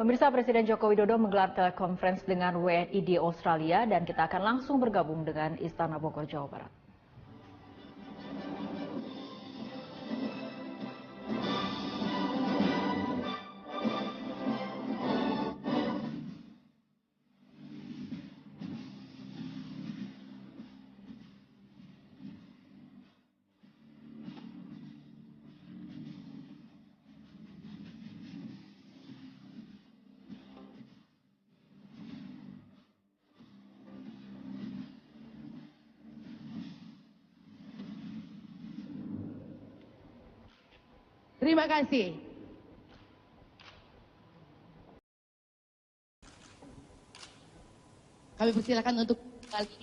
Pemirsa, Presiden Joko Widodo menggelar telekonferensi dengan WNI di Australia dan kita akan langsung bergabung dengan Istana Bogor, Jawa Barat. Terima kasih. Kami persilakan untuk kembali.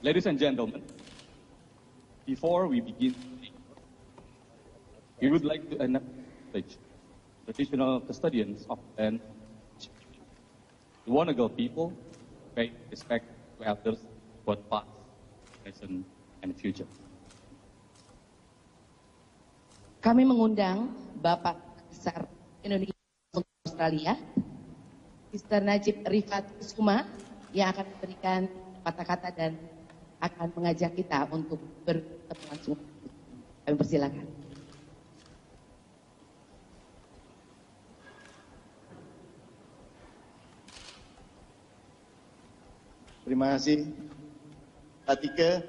Ladies and gentlemen, before we begin, we would like to acknowledge traditional custodians of land, the Wanagal people, pay respect to elders both past, present, and future. Kami mengundang Bapak Besar Indonesia untuk Australia, Mr. Najib Rifat Kusuma, yang akan memberikan kata-kata dan akan mengajak kita untuk bertemu langsung. Kami persilakan. Terima kasih. Atika,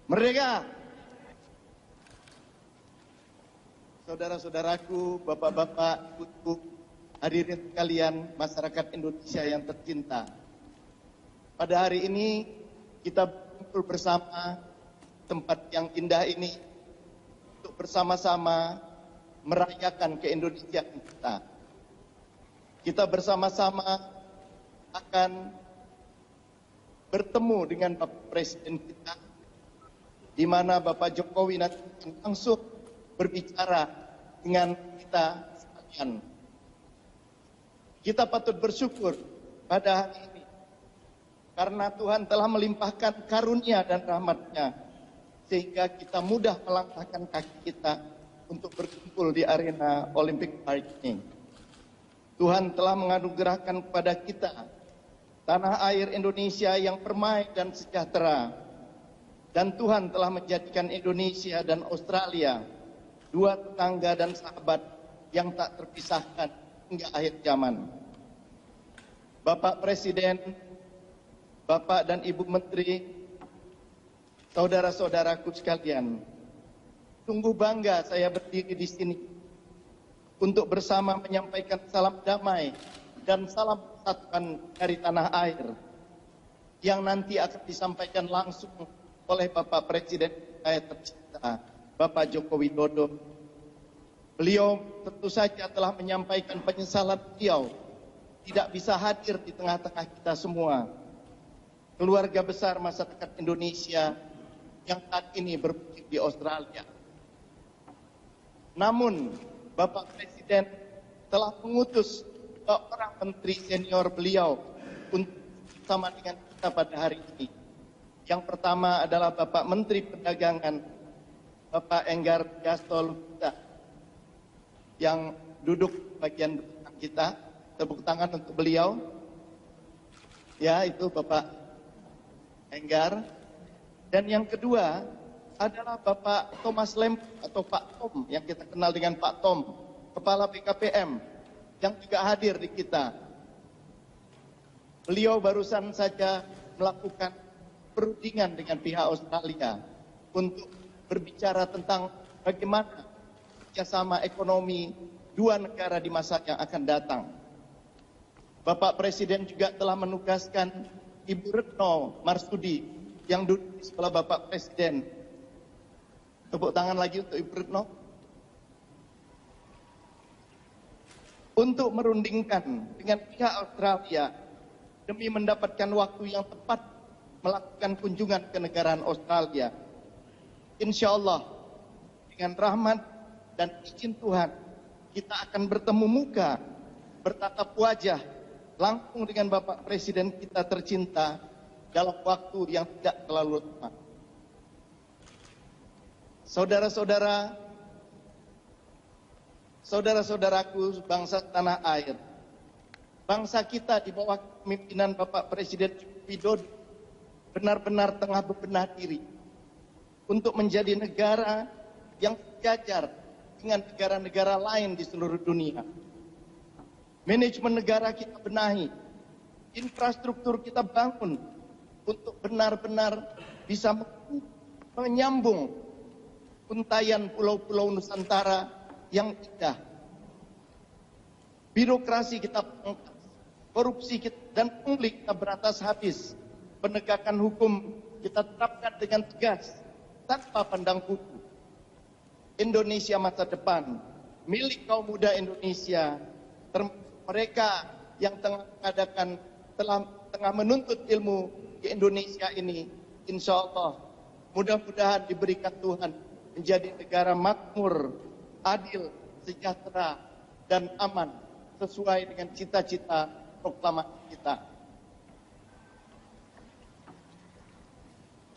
merdeka. Saudara-saudaraku, bapak-bapak, ibu-ibu, hadirin sekalian, masyarakat Indonesia yang tercinta. Pada hari ini kita berkumpul bersama tempat yang indah ini untuk bersama-sama merayakan keindonesiaan kita. Kita bersama-sama akan bertemu dengan Bapak Presiden kita, di mana Bapak Jokowi nanti langsung berbicara dengan kita sekalian. Kita patut bersyukur pada hari ini, karena Tuhan telah melimpahkan karunia dan rahmat-Nya, sehingga kita mudah melangkahkan kaki kita untuk berkumpul di arena Olympic Park ini. Tuhan telah menganugerahkan kepada kita tanah air Indonesia yang permai dan sejahtera. Dan Tuhan telah menjadikan Indonesia dan Australia dua tetangga dan sahabat yang tak terpisahkan hingga akhir zaman. Bapak Presiden, Bapak dan Ibu Menteri, saudara-saudaraku sekalian, sungguh bangga saya berdiri di sini untuk bersama menyampaikan salam damai dan salam persatuan dari tanah air yang nanti akan disampaikan langsung oleh Bapak Presiden saya tercinta, Bapak Joko Widodo. Beliau tentu saja telah menyampaikan penyesalan beliau tidak bisa hadir di tengah-tengah kita semua, keluarga besar masyarakat Indonesia yang saat ini bermukim di Australia. Namun Bapak Presiden telah mengutus seorang menteri senior beliau untuk bersama dengan kita pada hari ini. Yang pertama adalah Bapak Menteri Perdagangan, Bapak Enggar Tias-Tolukita, yang duduk bagian belakang kita. Tepuk tangan untuk beliau. Ya, itu Bapak Enggar. Dan yang kedua adalah Bapak Thomas Lem atau Pak Tom, yang kita kenal dengan Pak Tom, Kepala BKPM, yang juga hadir di kita. Beliau barusan saja melakukan perundingan dengan pihak Australia untuk berbicara tentang bagaimana kerjasama ekonomi dua negara di masa yang akan datang. Bapak Presiden juga telah menugaskan Ibu Retno Marsudi yang duduk di sebelah Bapak Presiden. Tepuk tangan lagi untuk Ibu Retno. Untuk merundingkan dengan pihak Australia demi mendapatkan waktu yang tepat melakukan kunjungan ke negara Australia. Insya Allah dengan rahmat dan izin Tuhan kita akan bertemu muka, bertatap wajah langsung dengan Bapak Presiden kita tercinta dalam waktu yang tidak terlalu lama. Saudara-saudaraku bangsa tanah air, bangsa kita di bawah kepemimpinan Bapak Presiden Widodo benar-benar tengah berbenah diri untuk menjadi negara yang sejajar dengan negara-negara lain di seluruh dunia. Manajemen negara kita benahi, infrastruktur kita bangun untuk benar-benar bisa menyambung untayan pulau-pulau Nusantara yang indah. Birokrasi kita pangkas, korupsi kita dan pungli kita beratas habis. Penegakan hukum kita terapkan dengan tegas tanpa pandang bulu. Indonesia masa depan milik kaum muda Indonesia, termasuk mereka yang tengah menuntut ilmu di Indonesia ini. Insya Allah mudah-mudahan diberikan Tuhan menjadi negara makmur, adil, sejahtera, dan aman sesuai dengan cita-cita proklamasi kita.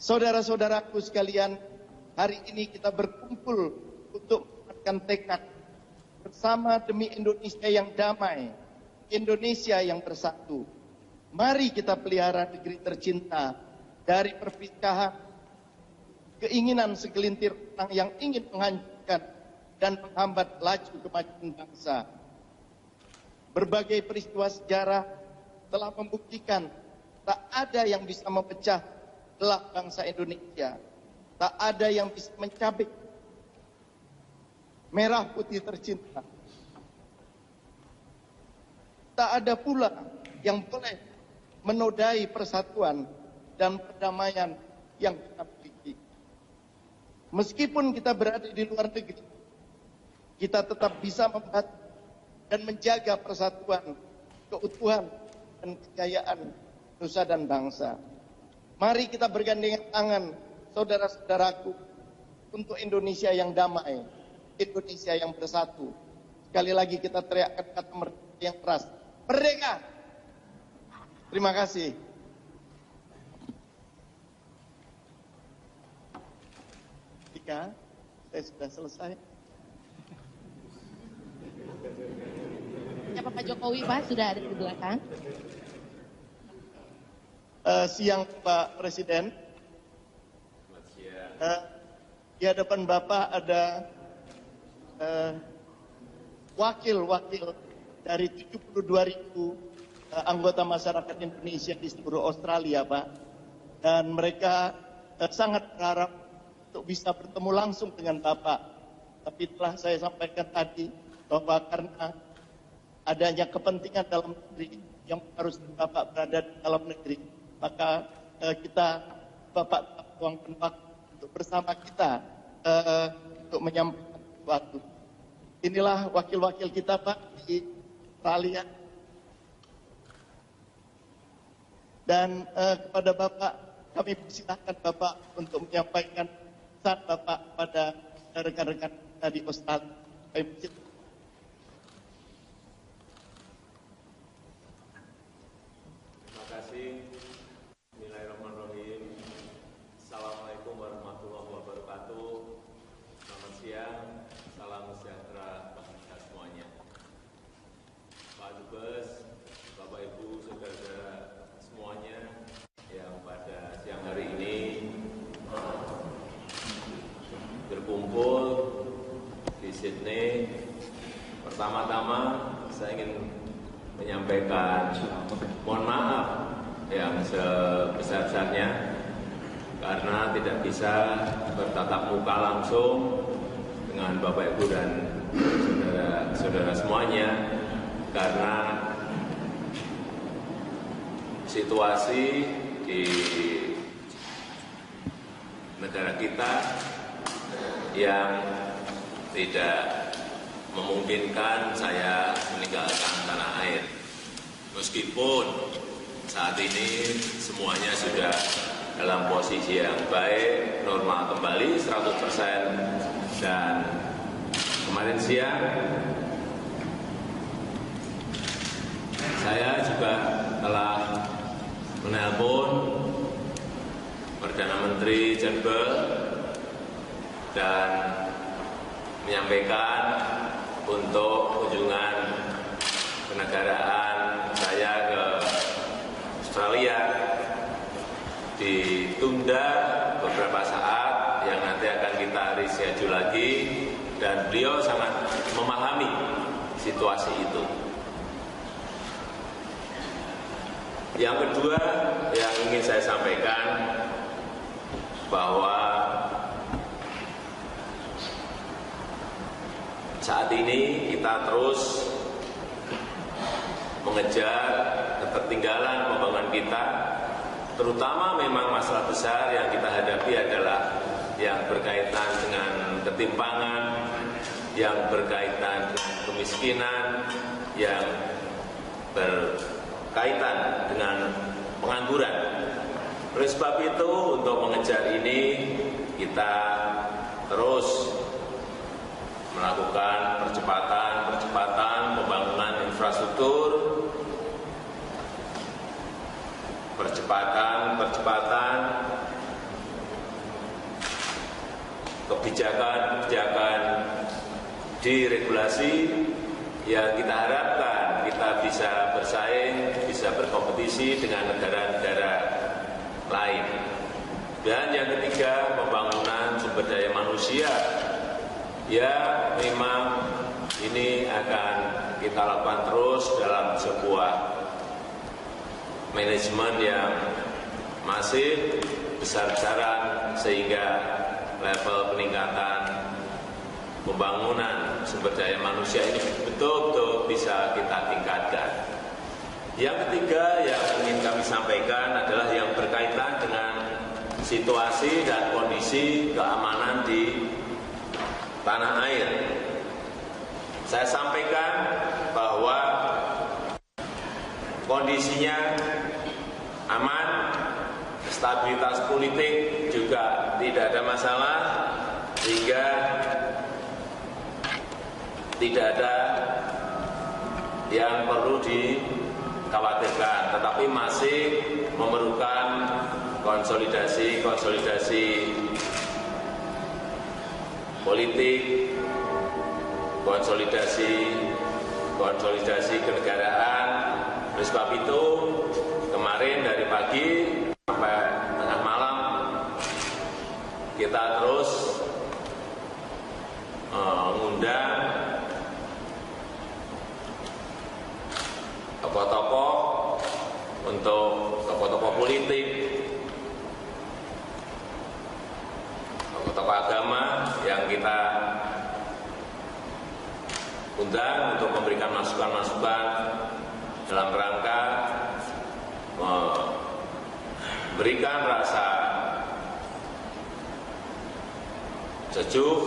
Saudara-saudaraku sekalian, hari ini kita berkumpul untuk menguatkan tekad bersama demi Indonesia yang damai, Indonesia yang bersatu. Mari kita pelihara negeri tercinta dari perpisahan, keinginan segelintir orang yang ingin menghancurkan dan menghambat laju kemajuan bangsa. Berbagai peristiwa sejarah telah membuktikan tak ada yang bisa memecah belah bangsa Indonesia. Tak ada yang bisa mencabik merah putih tercinta. Tak ada pula yang boleh menodai persatuan dan perdamaian yang kita miliki. Meskipun kita berada di luar negeri, kita tetap bisa membantu dan menjaga persatuan, keutuhan, dan kejayaan nusa dan bangsa. Mari kita bergandengan tangan, saudara-saudaraku, untuk Indonesia yang damai, Indonesia yang bersatu. Sekali lagi kita teriakkan kata merdeka yang keras. Merdeka! Terima kasih. Jika saya sudah selesai. Ya, Pak Jokowi, Pak, sudah ada di belakang. Siang Pak Presiden. Di hadapan Bapak ada wakil-wakil dari 72.000 anggota masyarakat Indonesia di seluruh Australia, Pak. Dan mereka sangat berharap untuk bisa bertemu langsung dengan Bapak. Tapi telah saya sampaikan tadi bahwa karena adanya kepentingan dalam negeri yang harus Bapak berada di dalam negeri, maka Bapak luangkan waktu untuk bersama kita untuk menyampaikan sesuatu. Inilah wakil-wakil kita, Pak, di Australia. Dan kepada Bapak, kami persilahkan Bapak untuk menyampaikan pesan Bapak pada rekan-rekan kita di Australia. Kami persilahkan. Terima kasih. Bismillahirrahmanirrahim. Assalamualaikum warahmatullahi wabarakatuh. Selamat siang. Salam sejahtera bagi kita semuanya. Pak Dubes, Bapak Ibu, saudara-saudara semuanya yang pada siang hari ini berkumpul di Sydney. Pertama-tama saya ingin menyampaikan mohon maaf yang sebesar-besarnya karena tidak bisa bertatap muka langsung dengan Bapak Ibu dan saudara-saudara semuanya karena situasi di negara kita yang tidak memungkinkan saya meninggalkan tanah air. Meskipun saat ini semuanya sudah dalam posisi yang baik, normal kembali 100%, dan kemarin siang saya juga telah menelpon Perdana Menteri Jebel dan menyampaikan untuk kunjungan kenegaraan saya ke Australia ditunda beberapa saat yang nanti akan kita reschedule lagi, dan beliau sangat memahami situasi itu. Yang kedua yang ingin saya sampaikan bahwa saat ini kita terus mengejar ketertinggalan pembangunan kita, terutama memang masalah besar yang kita hadapi adalah yang berkaitan dengan ketimpangan, yang berkaitan dengan kemiskinan, yang berkaitan dengan pengangguran. Oleh sebab itu, untuk mengejar ini, kita terus melakukan percepatan pembangunan infrastruktur, percepatan kebijakan diregulasi yang kita harapkan kita bisa bersaing, bisa berkompetisi dengan negara-negara lain. Dan yang ketiga, pembangunan sumber daya manusia. Ya, memang ini akan kita lakukan terus dalam sebuah manajemen yang masif, besar-besaran, sehingga level peningkatan pembangunan sumber daya manusia ini betul-betul bisa kita tingkatkan. Yang ketiga yang ingin kami sampaikan adalah yang berkaitan dengan situasi dan kondisi keamanan di tanah air. Saya sampaikan bahwa kondisinya aman, stabilitas politik juga tidak ada masalah, sehingga tidak ada yang perlu dikhawatirkan, tetapi masih memerlukan konsolidasi politik, konsolidasi kenegaraan. Oleh sebab itu, kemarin dari pagi sampai tengah malam kita terus mengundang tokoh-tokoh politik, tokoh agama yang kita undang untuk memberikan masukan-masukan dalam rangka memberikan rasa sejuk,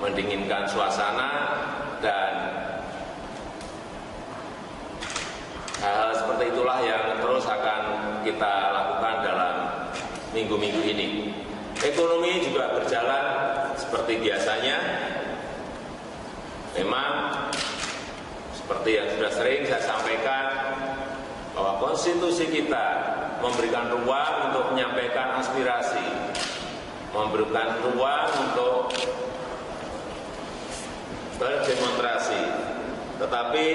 mendinginkan suasana, dan hal-hal seperti itulah yang terus akan kita lakukan dalam minggu-minggu ini. Ekonomi juga berjalan seperti biasanya. Memang seperti yang sudah sering saya sampaikan, bahwa konstitusi kita memberikan ruang untuk menyampaikan aspirasi, memberikan ruang untuk berdemonstrasi, tetapi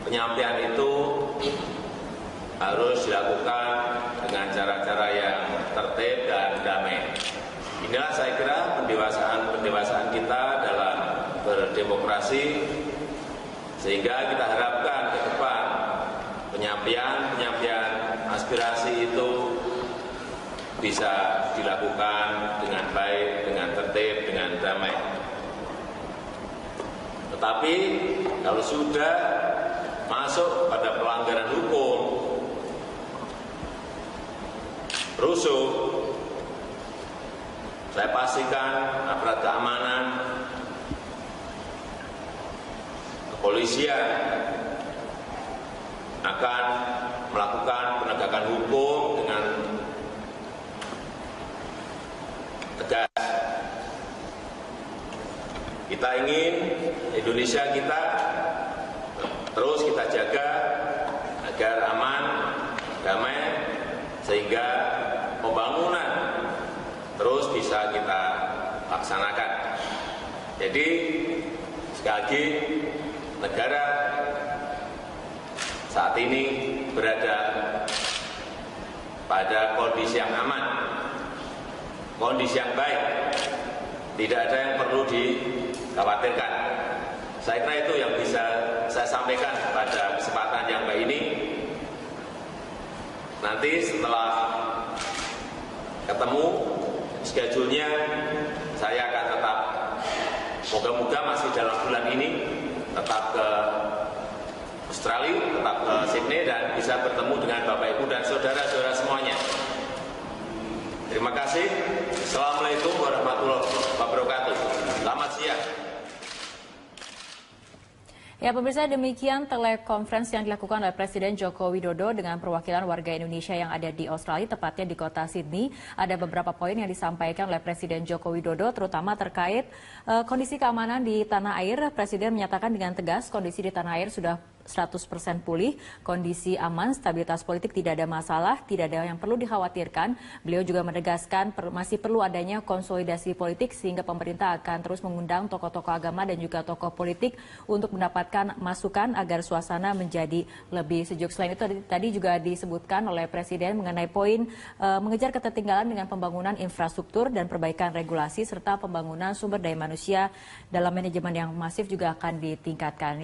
penyampaian itu harus dilakukan dengan cara-cara yang tertib dan damai. Inilah saya kira pendewasaan kita dalam berdemokrasi, sehingga kita harapkan ke depan penyampaian aspirasi itu bisa dilakukan dengan baik, dengan tertib, dengan damai. Tetapi kalau sudah masuk pada pelanggaran hukum, rusuh, saya pastikan aparat keamanan, kepolisian akan melakukan penegakan hukum dengan tegas. Kita ingin Indonesia kita terus kita jaga agar aman, damai, sehingga pembangunan terus bisa kita laksanakan. Jadi sekali lagi, negara saat ini berada pada kondisi yang aman, kondisi yang baik, tidak ada yang perlu dikhawatirkan. Saya kira itu yang bisa saya sampaikan pada kesempatan yang baik ini. Nanti setelah ketemu schedule-nya, saya akan tetap, moga-moga masih dalam bulan ini, tetap ke Australia, tetap ke Sydney, dan bisa bertemu dengan Bapak Ibu dan saudara-saudara semuanya. Terima kasih. Assalamualaikum warahmatullahi wabarakatuh. Selamat siang. Ya pemirsa, demikian telekonferensi yang dilakukan oleh Presiden Joko Widodo dengan perwakilan warga Indonesia yang ada di Australia, tepatnya di kota Sydney. Ada beberapa poin yang disampaikan oleh Presiden Joko Widodo, terutama terkait kondisi keamanan di tanah air. Presiden menyatakan dengan tegas kondisi di tanah air sudah 100% pulih, kondisi aman, stabilitas politik tidak ada masalah, tidak ada yang perlu dikhawatirkan. Beliau juga menegaskan masih perlu adanya konsolidasi politik sehingga pemerintah akan terus mengundang tokoh-tokoh agama dan juga tokoh politik untuk mendapatkan masukan agar suasana menjadi lebih sejuk. Selain itu tadi juga disebutkan oleh Presiden mengenai poin mengejar ketertinggalan dengan pembangunan infrastruktur dan perbaikan regulasi serta pembangunan sumber daya manusia dalam manajemen yang masif juga akan ditingkatkan.